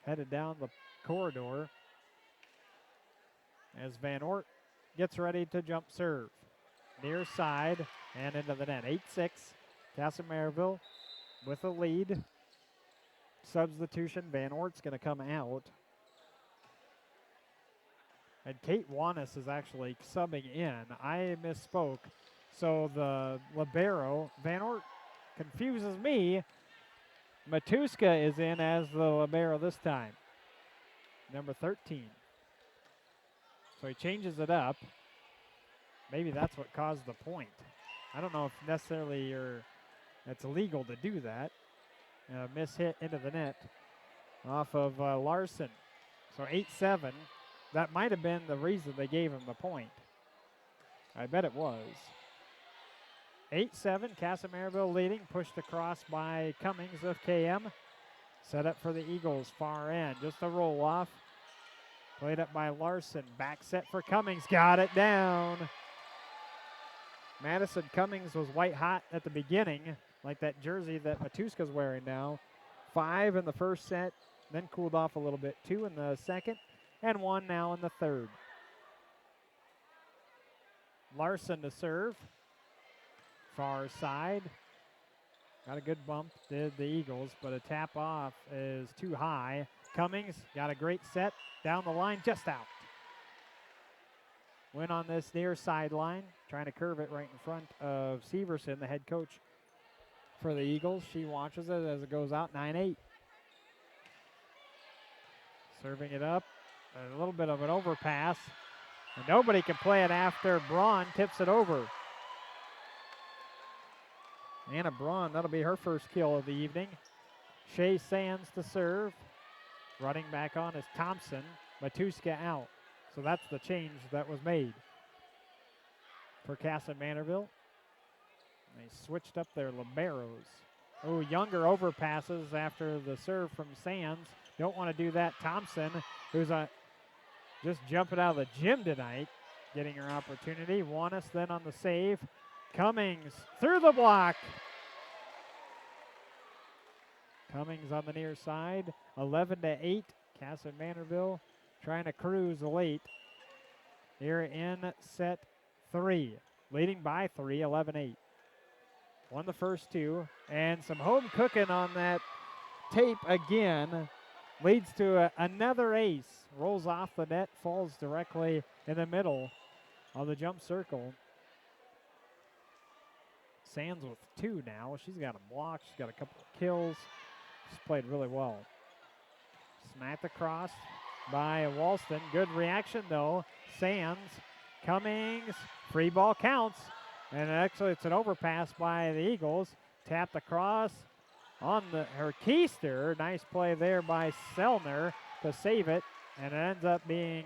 Headed down the corridor as Van Ort gets ready to jump serve. Near side and into the net, 8-6. Kasson Mantorville with a lead. Substitution, Van Ort's going to come out. And Kate Wanis is actually subbing in. I misspoke. So the libero, Van Ort, confuses me. Matuska is in as the libero this time. Number 13. So he changes it up. Maybe that's what caused the point. I don't know if necessarily it's illegal to do that. Miss hit into the net off of Larson. So 8-7. That might have been the reason they gave him the point. I bet it was. 8-7, Kasson Mantorville leading. Pushed across by Cummings of KM. Set up for the Eagles, far end. Just a roll off. Played up by Larson. Back set for Cummings. Got it down. Madison Cummings was white hot at the beginning, like that jersey that Matuska's wearing now. 5 in the first set, then cooled off a little bit. 2 in the second, and 1 now in the third. Larson to serve. Far side. Got a good bump, did the Eagles, but a tap off is too high. Cummings got a great set. Down the line, just out. Went on this near sideline, trying to curve it right in front of Severson, the head coach for the Eagles. She watches it as it goes out, 9-8. Serving it up, a little bit of an overpass. And nobody can play it after Braun tips it over. Anna Braun, that'll be her first kill of the evening. Shea Sands to serve. Running back on is Thompson. Matuska out. So that's the change that was made for Kasson Mantorville. They switched up their liberos. Oh, Younger overpasses after the serve from Sands. Don't want to do that. Thompson, who's just jumping out of the gym tonight, getting her opportunity. Wanis then on the save. Cummings through the block. Cummings on the near side. 11-8. Kasson Mantorville trying to cruise late here in set 3. Leading by 3, 11-8. Won the first 2. And some home cooking on that tape again. Leads to another ace. Rolls off the net, falls directly in the middle of the jump circle. Sands with 2 now. She's got a block. She's got a couple of kills. She's played really well. Smacked across by Walston. Good reaction, though. Sands, Cummings, free ball counts. And actually, it's an overpass by the Eagles. Tapped across on her keister. Nice play there by Selner to save it. And it ends up being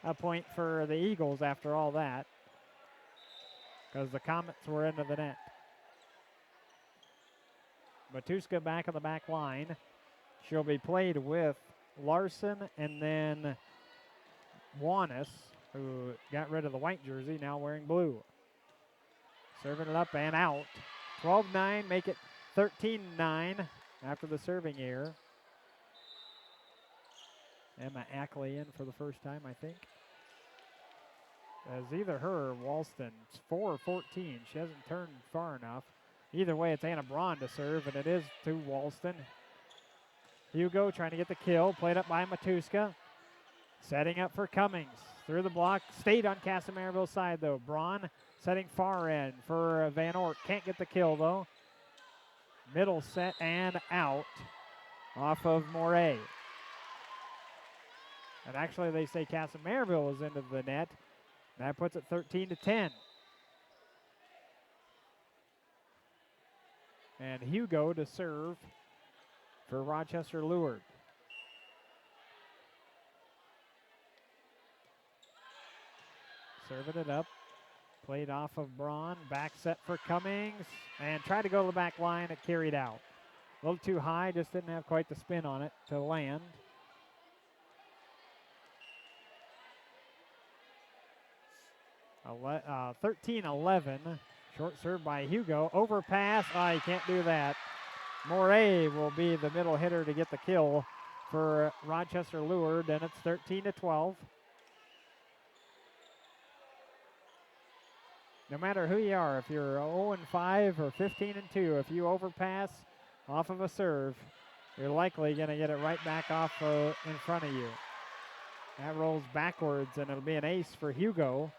a point for the Eagles after all that, because the Komets were into the net. Matuska back on the back line. She'll be played with Larson and then Wanis, who got rid of the white jersey, now wearing blue. Serving it up and out. 12-9, make it 13-9 after the serving error. Emma Ackley in for the first time, I think. As either her or Walston. It's 4 or 14. She hasn't turned far enough. Either way, it's Anna Braun to serve, and it is to Walston. Hugo trying to get the kill. Played up by Matuska. Setting up for Cummings. Through the block. Stayed on Kasson Mantorville's side, though. Braun Setting far end for Van Ort. Can't get the kill, though. Middle set and out off of Moray. And actually, they say Kasson Mantorville is into the net. That puts it 13-10. And Hugo to serve for Rochester Lourdes. Serving it up. Played off of Braun. Back set for Cummings. And tried to go to the back line. It carried out. A little too high. Just didn't have quite the spin on it to land. 13-11. Short serve by Hugo. Overpass. Oh, you can't do that. Moray will be the middle hitter to get the kill for Rochester Lourdes, and it's 13-12. No matter who you are, if you're 0-5 or 15-2, if you overpass off of a serve, you're likely going to get it right back off in front of you. That rolls backwards, and it'll be an ace for Hugo.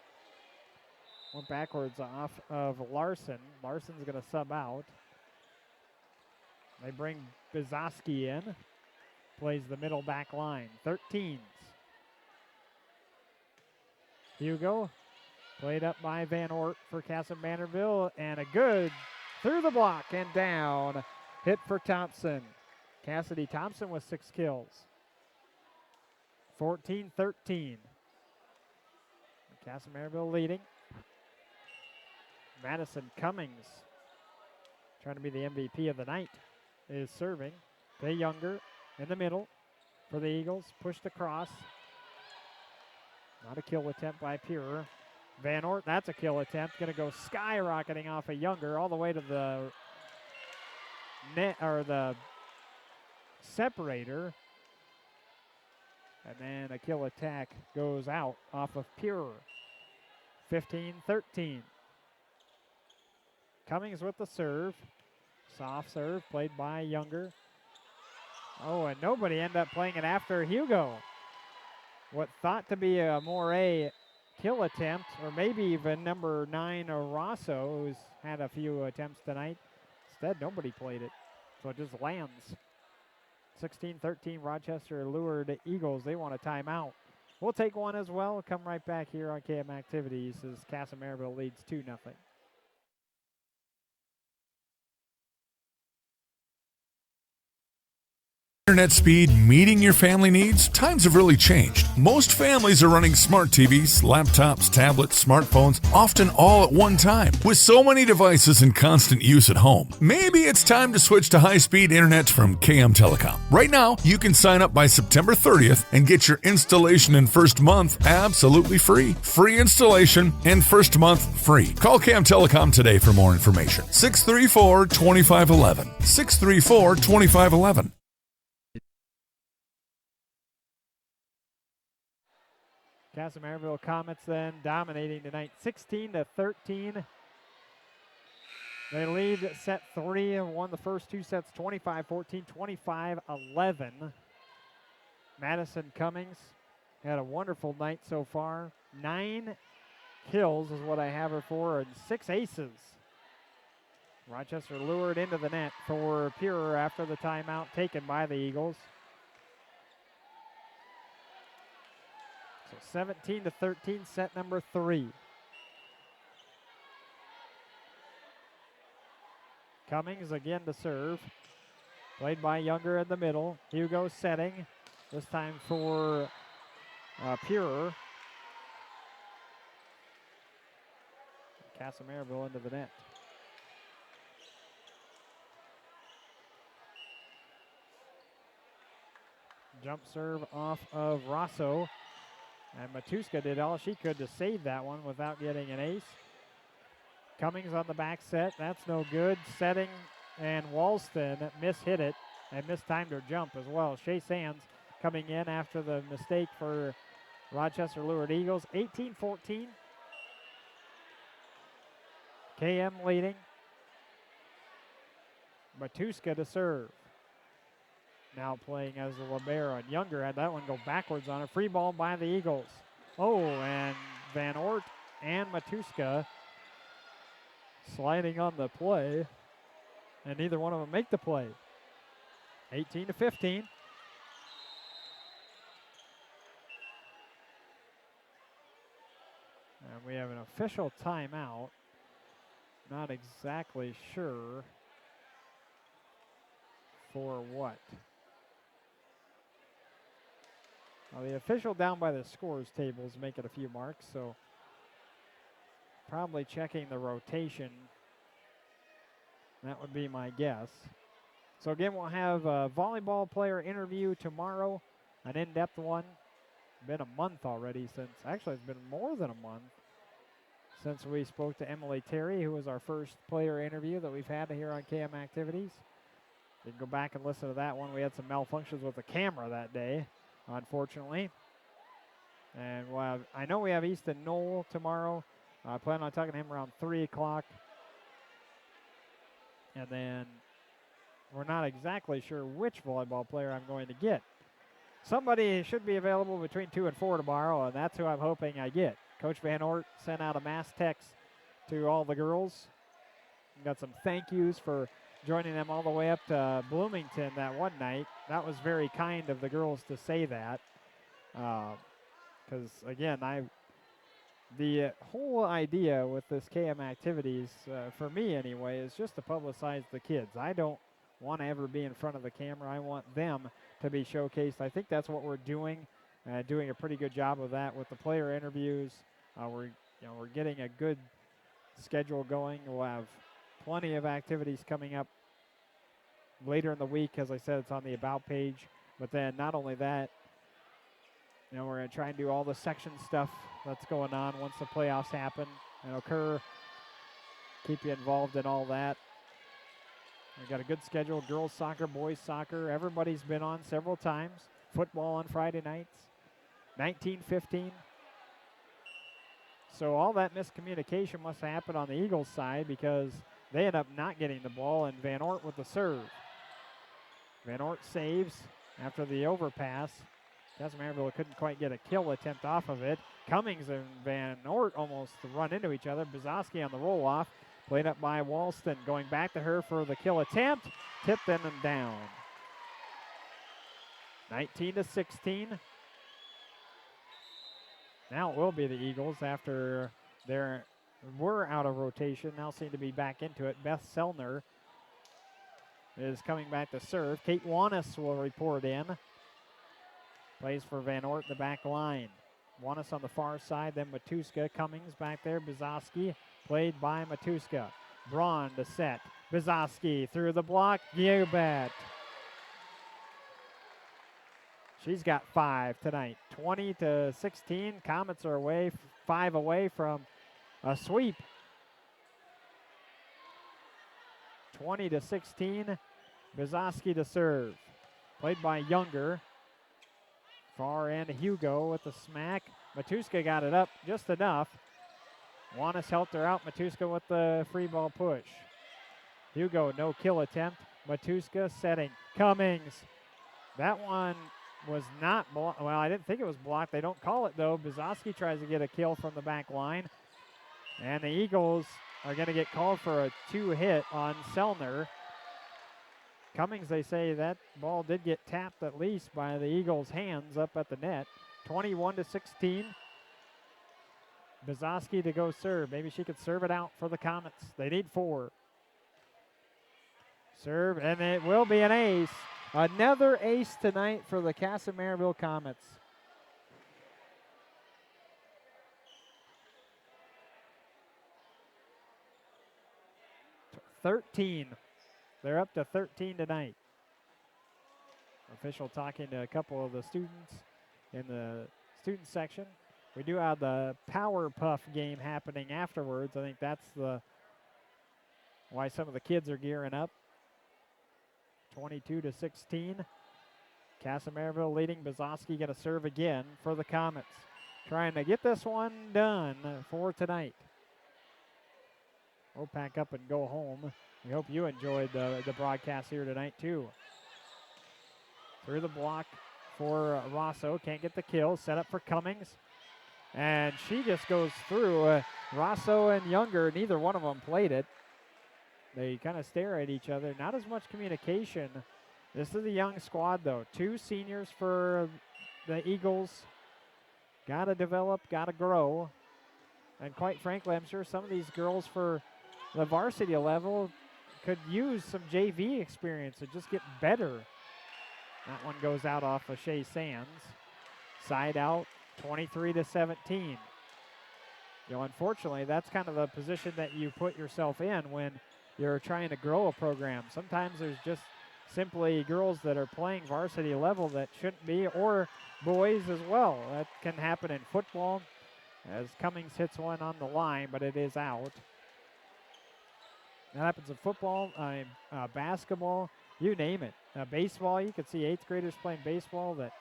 Went backwards off of Larson. Larson's going to sub out. They bring Bizoski in. Plays the middle back line. 13s. Hugo. Played up by Van Ort for Kasson Mantorville. And a good through the block and down. Hit for Thompson. Cassidy Thompson with 6 kills. 14-13. Kasson Mantorville leading. Madison Cummings, trying to be the MVP of the night, is serving. Play Younger in the middle for the Eagles. Pushed across. Not a kill attempt by Pure. Van Ort, that's a kill attempt. Going to go skyrocketing off of Younger all the way to the net or the separator. And then a kill attack goes out off of Pure. 15-13. Cummings with the serve. Soft serve played by Younger. Oh, and nobody ended up playing it after Hugo. What thought to be a Moray kill attempt, or maybe even number 9 Rosso, who's had a few attempts tonight. Instead, nobody played it, so it just lands. 16-13 Rochester Lourdes Eagles. They want a timeout. We'll take one as well. We'll come right back here on KM Activities as Kasson Mantorville leads 2-0. Internet speed meeting your family needs? Times have really changed. Most families are running smart TVs, laptops, tablets, smartphones, often all at one time. With so many devices in constant use at home, maybe it's time to switch to high-speed internet from KM Telecom. Right now, you can sign up by September 30th and get your installation and first month absolutely free. Free installation and first month free. Call KM Telecom today for more information. 634-2511. 634-2511. Kasson Mantorville Komets then dominating tonight, 16-13. They lead set 3 and won the first 2 sets, 25-14, 25-11. Madison Cummings had a wonderful night so far. 9 kills is what I have her for, and 6 aces. Rochester lured into the net for Pure after the timeout taken by the Eagles. So 17-13, set number 3. Cummings again to serve. Played by Younger in the middle. Hugo setting. This time for Pure. Kasson Mantorville into the net. Jump serve off of Rosso. And Matuska did all she could to save that one without getting an ace. Cummings on the back set. That's no good. Setting, and Walston mishit it and mistimed her jump as well. Shea Sands coming in after the mistake for Rochester Lourdes Eagles. 18-14. KM leading. Matuska to serve. Now playing as the libero, and Younger had that one go backwards on a free ball by the Eagles. Oh, and Van Ort and Matuska sliding on the play, and neither one of them make the play. 18-15. And we have an official timeout. Not exactly sure for what. Well, the official down by the scores table is making a few marks, so probably checking the rotation. That would be my guess. So again, we'll have a volleyball player interview tomorrow, an in-depth one. Been a month already since, actually it's been more than a month since we spoke to Emily Terry, who was our first player interview that we've had here on KM Activities. You can go back and listen to that one. We had some malfunctions with the camera that day, unfortunately. And we'll have, I know we have Easton Knoll tomorrow. I plan on talking to him around 3 o'clock. And then we're not exactly sure which volleyball player I'm going to get. Somebody should be available between 2 and 4 tomorrow, and that's who I'm hoping I get. Coach Van Ort sent out a mass text to all the girls. Got some thank yous for joining them all the way up to Bloomington that one night. That was very kind of the girls to say that. Because, again, the whole idea with this KM Activities, for me anyway, is just to publicize the kids. I don't want to ever be in front of the camera. I want them to be showcased. I think that's what we're doing a pretty good job of that with the player interviews. We're getting a good schedule going. We'll have plenty of activities coming up later in the week. As I said, it's on the About page. But then not only that, we're going to try and do all the section stuff that's going on once the playoffs happen and occur. Keep you involved in all that. We've got a good schedule. Girls soccer, boys soccer. Everybody's been on several times. Football on Friday nights. 19-15. So all that miscommunication must happen on the Eagles side because they end up not getting the ball, and Van Ort with the serve. Van Ort saves after the overpass. Kasson Mantorville couldn't quite get a kill attempt off of it. Cummings and Van Ort almost run into each other. Bzowski on the roll-off. Played up by Walston. Going back to her for the kill attempt. Tipped in and down. 19-16. Now it will be the Eagles after they were out of rotation. Now seem to be back into it. Beth Selner is coming back to serve. Kate Wanis will report in. Plays for Van Ort the back line. Wanis on the far side, then Matuska. Cummings back there. Bzowski played by Matuska. Braun to set. Bzowski through the block. You bet. She's got 5 tonight. 20-16. Komets are 5 away from a sweep. 20-16. Bzowski to serve. Played by Younger. Far end, Hugo with the smack. Matuska got it up just enough. Wanis helped her out. Matuska with the free ball push. Hugo, no kill attempt. Matuska setting. Cummings. That one was not blocked. Well, I didn't think it was blocked. They don't call it, though. Bzowski tries to get a kill from the back line. And the Eagles are going to get called for a 2-hit on Selner. Cummings, they say that ball did get tapped at least by the Eagles' hands up at the net. 21-16. Bzowski to go serve. Maybe she could serve it out for the Komets. They need 4. Serve, and it will be an ace. Another ace tonight for the Kasson Mantorville Komets. They're up to 13 tonight. Official talking to a couple of the students in the student section. We do have the Power Puff game happening afterwards. I think that's why some of the kids are gearing up. 22-16. Kasson Mantorville leading. Bzowski going to serve again for the Komets. Trying to get this one done for tonight. We'll pack up and go home. We hope you enjoyed the broadcast here tonight, too. Through the block for Rosso. Can't get the kill. Set up for Cummings. And she just goes through. Rosso and Younger, neither one of them played it. They kind of stare at each other. Not as much communication. This is a young squad, though. 2 seniors for the Eagles. Got to develop, got to grow. And quite frankly, I'm sure some of these girls for the varsity level could use some JV experience and just get better. That one goes out off of Shea Sands. Side out, 23-17. You know, unfortunately, that's kind of the position that you put yourself in when you're trying to grow a program. Sometimes there's just simply girls that are playing varsity level that shouldn't be, or boys as well. That can happen in football, as Cummings hits one on the line, but it is out. That happens in football, basketball, you name it. Baseball, you could see 8th graders playing baseball that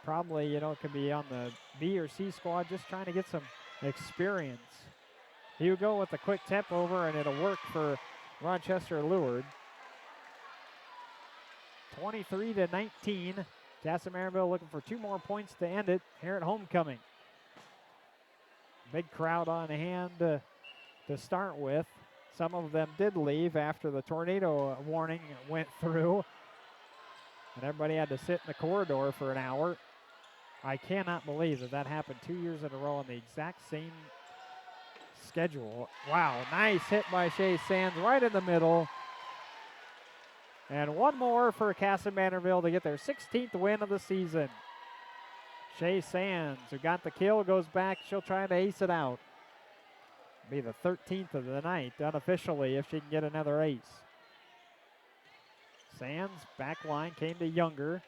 probably, you know, could be on the B or C squad just trying to get some experience. Hugo with a quick tip over, and it'll work for Rochester Lourdes. 23-19. Kasson Mantorville looking for 2 more points to end it here at homecoming. Big crowd on hand to start with. Some of them did leave after the tornado warning went through, and everybody had to sit in the corridor for an hour. I cannot believe that happened 2 years in a row on the exact same schedule. Wow, nice hit by Shea Sands right in the middle. And one more for Kasson Mantorville to get their 16th win of the season. Shea Sands, who got the kill, goes back. She'll try to ace it out. Be the 13th of the night unofficially if she can get another ace. Sands, back line, came to Younger.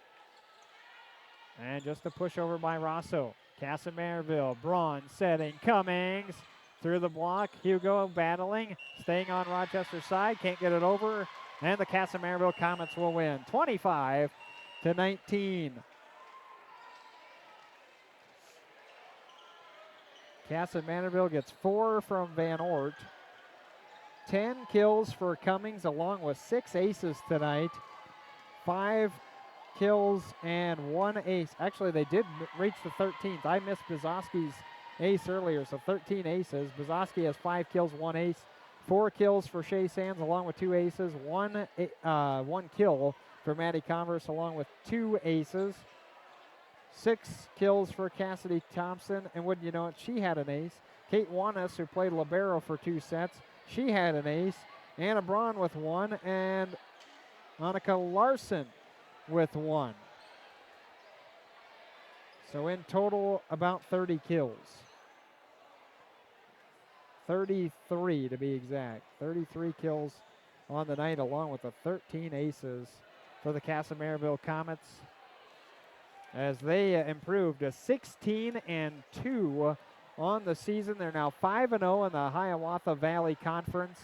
And just a push over by Rosso. Kasson Mantorville, Braun setting, Cummings through the block. Hugo battling, staying on Rochester's side, can't get it over. And the Kasson Mantorville Komets will win 25-19. Kasson Mantorville gets 4 from Van Ort. 10 kills for Cummings, along with 6 aces tonight. 5 kills and 1 ace. Actually, they did reach the 13th. I missed Bizowski's ace earlier, so 13 aces. Bizowski has 5 kills, 1 ace. 4 kills for Shea Sands, along with 2 aces. 1 kill for Maddie Converse, along with 2 aces. 6 kills for Cassidy Thompson, and wouldn't you know it, she had an ace. Kate Wanis, who played libero for 2 sets, she had an ace. Anna Braun with 1, and Annika Larson with 1. So in total, about 30 kills. 33 to be exact. 33 kills on the night, along with the 13 aces for the Kasson Mantorville Komets, as they improved to 16-2 on the season. They're now 5-0 in the Hiawatha Valley Conference.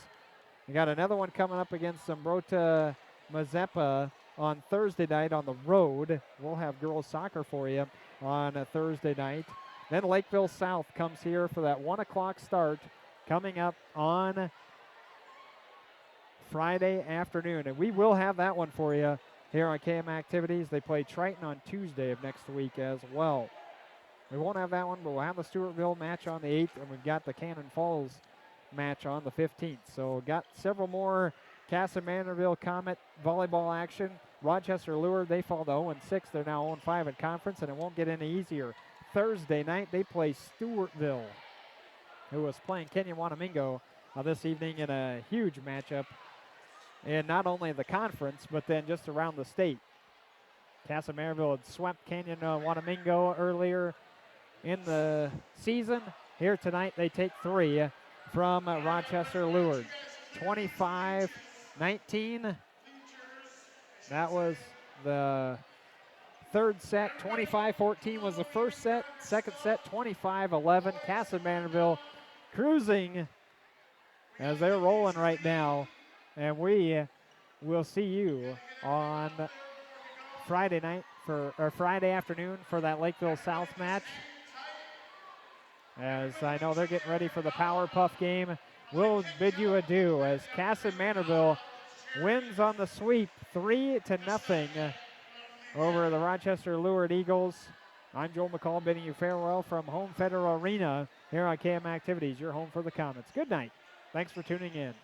We got another one coming up against Zumbrota Mazeppa on Thursday night on the road. We'll have girls soccer for you on a Thursday night. Then Lakeville South comes here for that 1 o'clock start coming up on Friday afternoon. And we will have that one for you here on KM Activities. They play Triton on Tuesday of next week as well. We won't have that one, but we'll have the Stewartville match on the 8th, and we've got the Cannon Falls match on the 15th. So got several more Kasson Mantorville Komet volleyball action. Rochester Lourdes, they fall to 0-6. They're now 0-5 in conference, and it won't get any easier. Thursday night, they play Stewartville, who was playing Kenya Wanamingo this evening in a huge matchup in not only the conference, but then just around the state. Kasson Mantorville had swept Canyon Wanamingo earlier in the season. Here tonight, they take 3 from Rochester Lourdes. 25-19. That was the third set. 25-14 was the first set. Second set, 25-11. Kasson Mantorville cruising as they're rolling right now. And we will see you on Friday night or Friday afternoon for that Lakeville South match. As I know they're getting ready for the Power Puff game. We'll bid you adieu as Kasson Mantorville wins on the sweep 3-0 over the Rochester Lourdes Eagles. I'm Joel McCall bidding you farewell from Home Federal Arena here on KM Activities, your home for the Komets. Good night. Thanks for tuning in.